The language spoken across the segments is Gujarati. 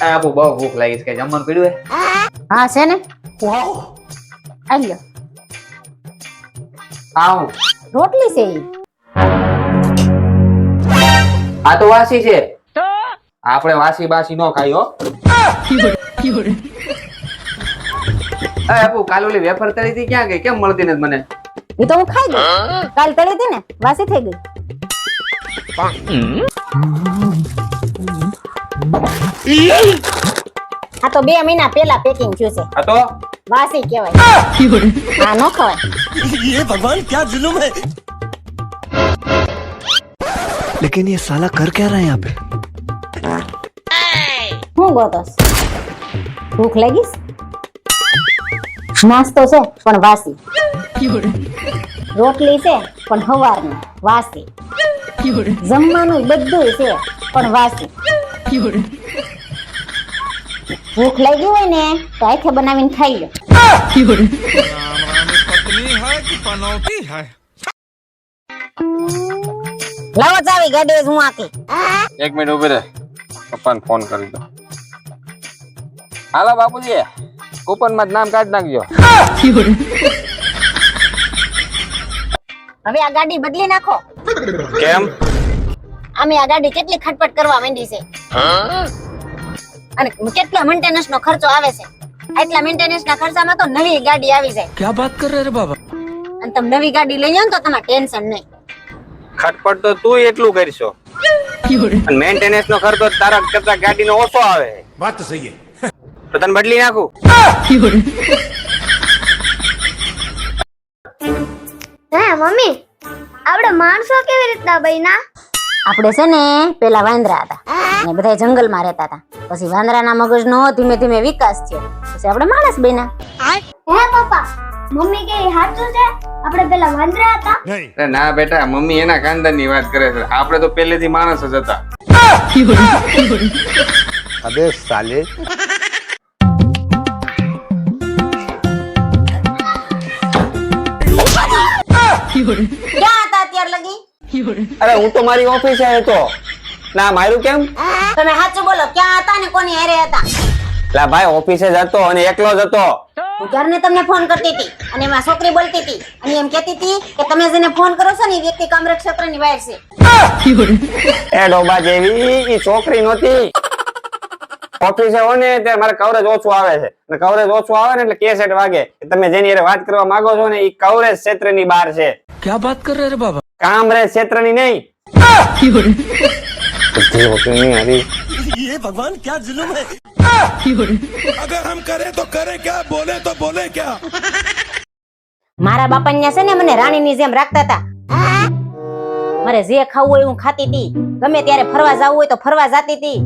આપો બહુ ભૂખ લાગી છે, કઈ જમવાનું પડ્યું હે? હા છે ને, વાવ આવી લો. આવ રોટલી છે ઈ. આ તો વાસી છે, આપણે વાસી બાસી નો ખાઈ હો. આપો કાલ ઓલી વેફર તળી હતી ક્યાં ગઈ? કેમ મળતી નથી મને? ઈ તો હું ખાઈ ગઈ, કાલ તળી હતી ને, વાસી થઈ ગઈ. આ તો 2 મહિના પહેલા પેકિંગ થયું છે, આ તો વાસી કહેવાય. આ નો ખવાય. ये भगवान क्या जुल्म है। लेकिन ये साला कर क्या रहा है यहाँ पे? હું ગોતોસ? ભૂખ લાગીસ? નાસ્તો છે પણ વાસી, રોટલી છે પણ હવારની વાસી, જમવાનું બધું છે પણ વાસી. ભૂખ લાગી હોય ને તો આખે બનાવીને ખાઈ લો. पत्नी है कि पनौती है? લાવો ચાવી, ગાડી હું આકી. એક મિનિટ ઉભી રહે, પપ્પાને ફોન કરી દો. હાલો બાપુજી, કૂપન માં નામ કાઢી નાખજો. હવે આ ગાડી બદલી નાખો. કેમ? અમે આ ગાડી કેટલી ખટપટ કરવા માંડી છે અને કેટલો મેન્ટેનન્સ નો ખર્ચો આવે છે. આટલા મેન્ટેનન્સ ના ખર્ચામાં તો નવી ગાડી આવી જાય. क्या बात कर रहे रे बाबा? અને તમે નવી ગાડી લઈ આવો ને તો તમારે ટેન્શન નહીં. ખટપટ તો તું એટલું કરશો, અને મેન્ટેનન્સ નો ખર્ચો તારા કરતા ગાડીનો ઓછો આવે. बात तो सही है. તો તને બદલી નાખું. હે મમ્મી, આપણે માણસો કેવી રીતના બન્યા? આપણે છે ને પેલા વાંદરા હતા ને બધા જંગલમાં રહેતા હતા. પછી વાંદરાના મગજનો ધીમે ધીમે વિકાસ થયો, પછી આપણે માણસ બન્યા. હે પપ્પા, મમ્મી કે ઈ સાચું છે? આપણે પેલા વાંદરા હતા? नहीं. અરે ના બેટા, મમ્મી એના ખાનદાન ની વાત કરે છે. આપણે તો પહેલેથી માણસ જ હતા. अबे साले. ક્યાં હતા અત્યાર લગી? અરે હું તો મારી ઓફિસે હતો. ના મારું કેમ? તમે સાચું બોલો, ક્યાં હતા ને કોની હારે હતા? લા ભાઈ, ઓફિસે જ હતો અને એકલો જ હતો. હું ક્યારને તમને ફોન કરતી હતી અને એમાં છોકરી બોલતી હતી અને એમ કહેતી હતી કે તમે જેને ફોન કરો છો ને એ વ્યક્તિ કામરેજ ક્ષેત્રની બહાર છે. એ ડોબા જેવી ઈ છોકરી નહોતી. ઓફિસે હો ને ત્યારે મારે કવરેજ ઓછું આવે છે, અને કવરેજ ઓછું આવે ને એટલે કેસેટ વાગે કે તમે જેની હારે વાત કરવા માંગો છો ને ઈ કવરેજ ક્ષેત્રની બહાર છે. क्या बात कर रहे रे बाबा? કામરેજ ક્ષેત્રની નહીં. ये भगवान क्या जुल्म है। अगर हम करें तो करें क्या, बोले तो बोले क्या? મારા બાપા ન્યા છે ને મને રાણીની જેમ રાખતા હતા. મારે જે ખાવું હોય હું ખાતી હતી, ગમે ત્યારે ફરવા જવું હોય તો ફરવા જાતી હતી,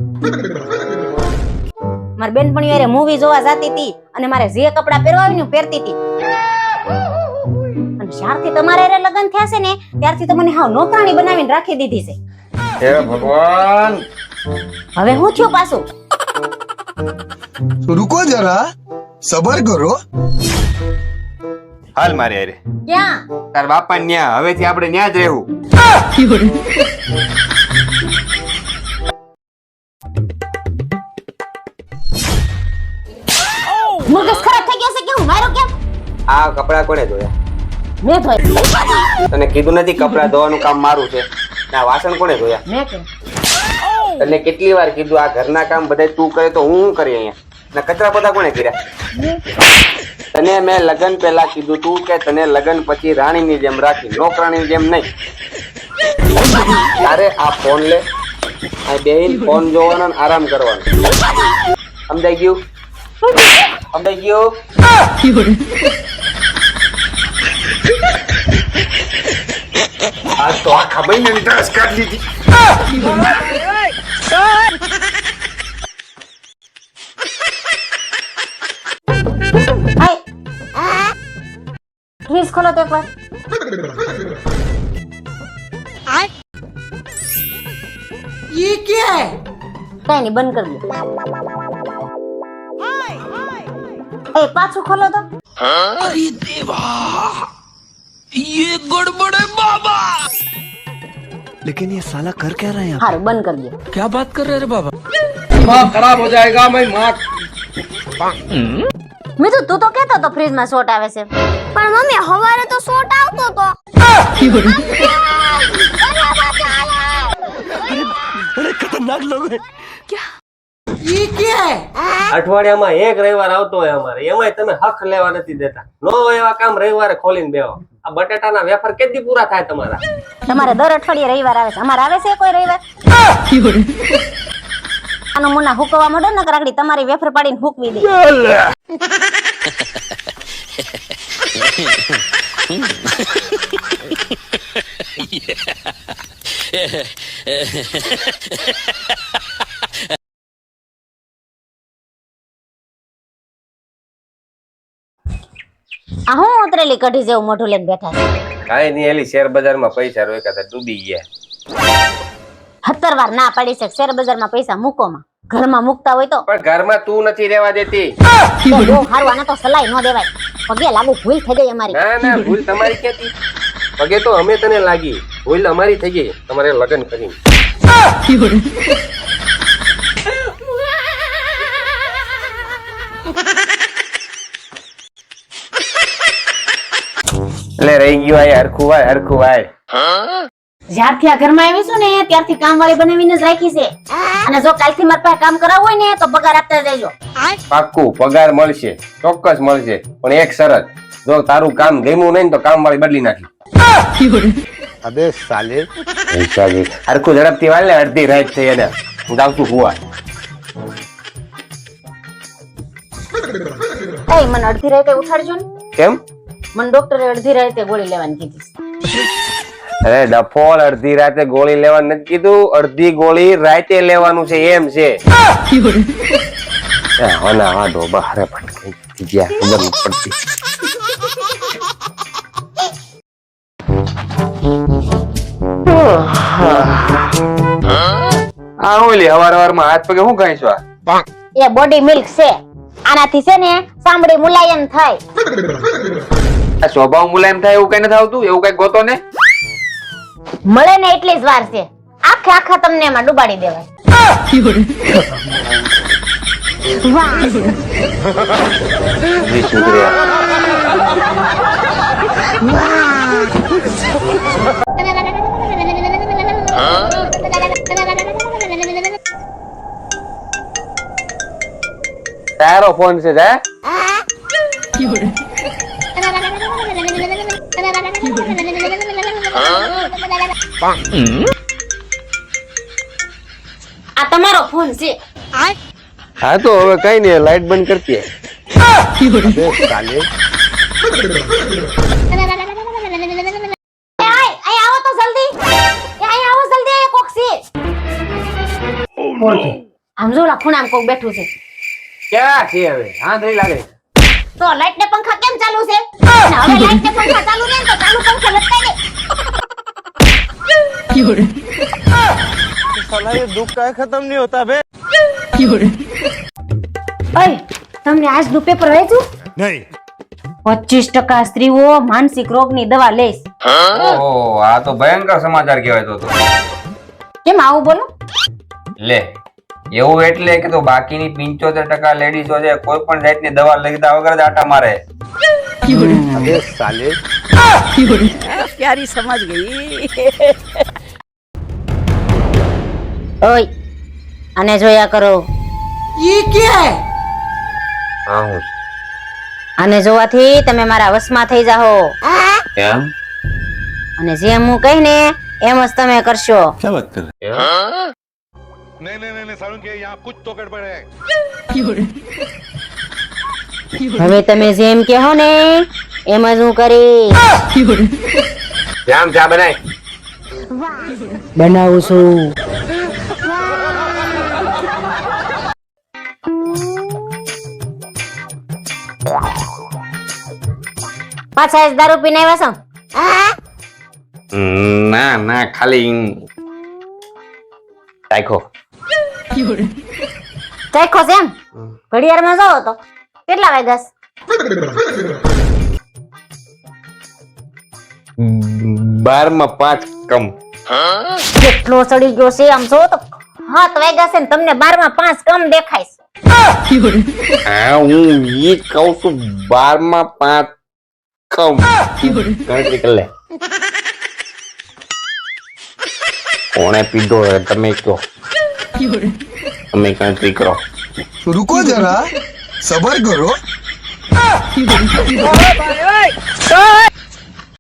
મારી બેનપણીઓ હારે મૂવી જોવા જાતી હતી અને મારે જે કપડા પહેરવા હોય ને હું પહેરતી હતી. અને જ્યારથી તમારા હારે લગ્ન થયા છે ને ત્યારથી તો મને હાવ નોકરાણી બનાવીને રાખી દીધી છે. હે ભગવાન, હવે હું થયું પાછું? रुको जरा, सबर करो। હાલ મારી હારે. ક્યાં? તાર બાપા ન્યા. હવેથી આપણે ન્યા જ રહેવું. મગજ ખરાબ થઈ ગયો છે કે હું મારો કેમ? આ કપડા કોણે ધોયા? મેં ધોઈ. તને કીધું નથી કપડા ધોવાનું કામ મારું છે? ના, વાસણ કોણે ધોયા? મેં કે તને કેટલી વાર કીધું આ ઘરના કામ બધા તું કરે તો હું શું કરી અહીંયા? ના, કચરા પોતા કોણે કર્યા? તને મેં લગન પહેલા કીધું તું કે તને લગન પછી રાણીની જેમ રાખી, નોકરાણીની જેમ નહીં. તારે આ ફોન લે, આ બેહીન ફોન જોવાનો ને આરામ કરવાનો. સમજાઈ ગયું? સમજાઈ ગયું? આજ તો આખા મહિનાની ડ્રેસ કાઢી લીધી. ફ્રીજ ખોલો તો એકવાર. ये क्या है? કઈ નહીં, બંધ કરી દો. એ પાછું ખોલો તો. अरे देवा, ये गड़बड़ है बाबा। लेकिन ये साला कर क्या रहा है यहाँ? હારું, બંધ કરી દો. क्या बात कर रहे रे बाबा? दिमाग खराब हो जाएगा मैं माँ મીતુ તું તો કહેતો તો ફ્રીજમાં શોટ આવે છે પણ મમ્મી હવારે તો શોટ આવતો તો बड़े खतरनाक लोग हैं। ये क्या है? અઠવાડિયામાં એક રવિવાર આવતો હોય અમારે એમાંય તમે હક લેવા નથી દેતા નો હોય એવા કામ રવિવારે ખોલીને બેહો આ બટાટાના વેફર કેદી પૂરા થાય તમારા તમારે દર અઠવાડિયે રવિવાર આવે છે અમારે આવે છે કોઈ રવિવાર આનો મુના હુકવા માંડો ને કરાકડી તમારી વેફર પાડીને હુકવી દે આ હું ઉતરેલી કઢી જેવું મોઢું લઈને બેઠા છે કાંઈ નહીં એલી શેર બજારમાં પૈસા રોક્યા હતા ડૂબી ગયા 17 વાર ના પાડી છે શેર બજારમાં પૈસા મૂકોમાં ઘરમાં મૂકતા હોય તો પણ ઘરમાં તું નથી રહેવા દેતી બહુ હારું આને તો સલાઈ ન દેવાય પગે લાગુ ભૂલ થઈ ગઈ અમારી ના ના ભૂલ તમારી ક્યાંથી પગે તો અમે તને લાગી ભૂલ અમારી થઈ ગઈ તમારે લગ્ન કરીને એટલે રહી ગયું આ હરખું વાય જ્યારથી આ ઘરમાં આવી છું ને ત્યારથી કામ વાળી બનાવીને જ રાખી છે અને જો કાલથી મારા પાસે કામ કરાવવું હોય ને તો પગાર આપતા જજો પાક્કું પગાર મળશે ચોક્કસ મળશે પણ એક શરત જો તારું કામ ગમ્યું નહીં તો કામ વાળી બદલી નાખી अबे साले હરખું ઝડપથી વાળ ને અડધી રાત થઈ એને હું જાઉં છું હુવા એ મને અડધી રાતે ઉઠાડજો ને કેમ મને ડોક્ટરે અડધી રાતે ગોળી લેવાની કીધી અરે ડફોળ અડધી રાતે ગોળી લેવાનું નથી કીધું અડધી ગોળી રાતે લેવાનું છે એમ છે હોના હા ડોબા હારે ભટકાઈ ગયા ખબર નથી પડતી આ ઓલી હવારમાં હાથ પગે શું ખાઈ છો એ બોડી મિલ્ક છે આનાથી છે ને ચામડી મુલાયમ થાય આ સ્વભાવ મુલાયમ થાય એવું કઈ નથી આવતું એવું કઈ ગોતો ને મળે ને એટલી જ વાર છે આખે આખા તમને એમાં ડુબાડી દેવાય તારો ફોન છે જા આ તમારો ફોન છે હા તો હવે કઈ નઈ લાઈટ બંધ કરતી અહીં આવો તો જલ્દી અહીં આવો જલ્દી અહીં કોક છે આમ જો લા ખૂણામાં કોક બેઠું છે ક્યાં છે હવે આંધળી લાગે તો લાઈટ ને પંખા કેમ ચાલુ છે અને હવે લાઈટ ને પંખા ચાલુ ને તો ચાલુ પંખા લટકાઈ દે साला ये दुख का खत्म नहीं होता बे। ઓય તમને આજનું પેપર વાંચ્યું नहीं 25% સ્ત્રીઓ માનસિક રોગની દવા લેશ ઓહો આ તો ભયંકર સમાચાર કહેવાય તો કેમ આવું બોલો લે એવું એટલે કે તો બાકીની 75% લેડીઝો છે કોઈ પણ જાતની દવા લીધા વગર જ આટા મારે अबे साले प्यारी समझ गई ઓય આને જોયા કરો ये क्या है? હા હું આને જોવાથી તમે મારા વશમાં થઈ જાઓ એમ અને જેમ હું કહી ને એમ જ તમે કરશો क्या बात कर नहीं नहीं नहीं सारुण के यहाँ कुछ तो गड़बड़ है હવે તમે જેમ કહો ને એમ જ હું કરીશ જામ ચા બનાય બનાવું છું પાછા જ દારૂ પીને આવ્યા છો ના ના ખાલી ચાખો ચાખો છે એમ ઘડિયાળમાં જાઓ તો કેટલા વાગ્યા 12 માં 5 કમ કેટલો સડી ગયો છે આમ જો તો 7 વાગ્યા છે ને તમને 12 માં 5 કમ દેખાય છે. હા હું ઈ જ કહું છું 12 માં 5 કમ ગણતરી કરી લે. કોણે પીધો હે તમે કહો, તમે ગણતરી કરો. रुको जरा सबर करो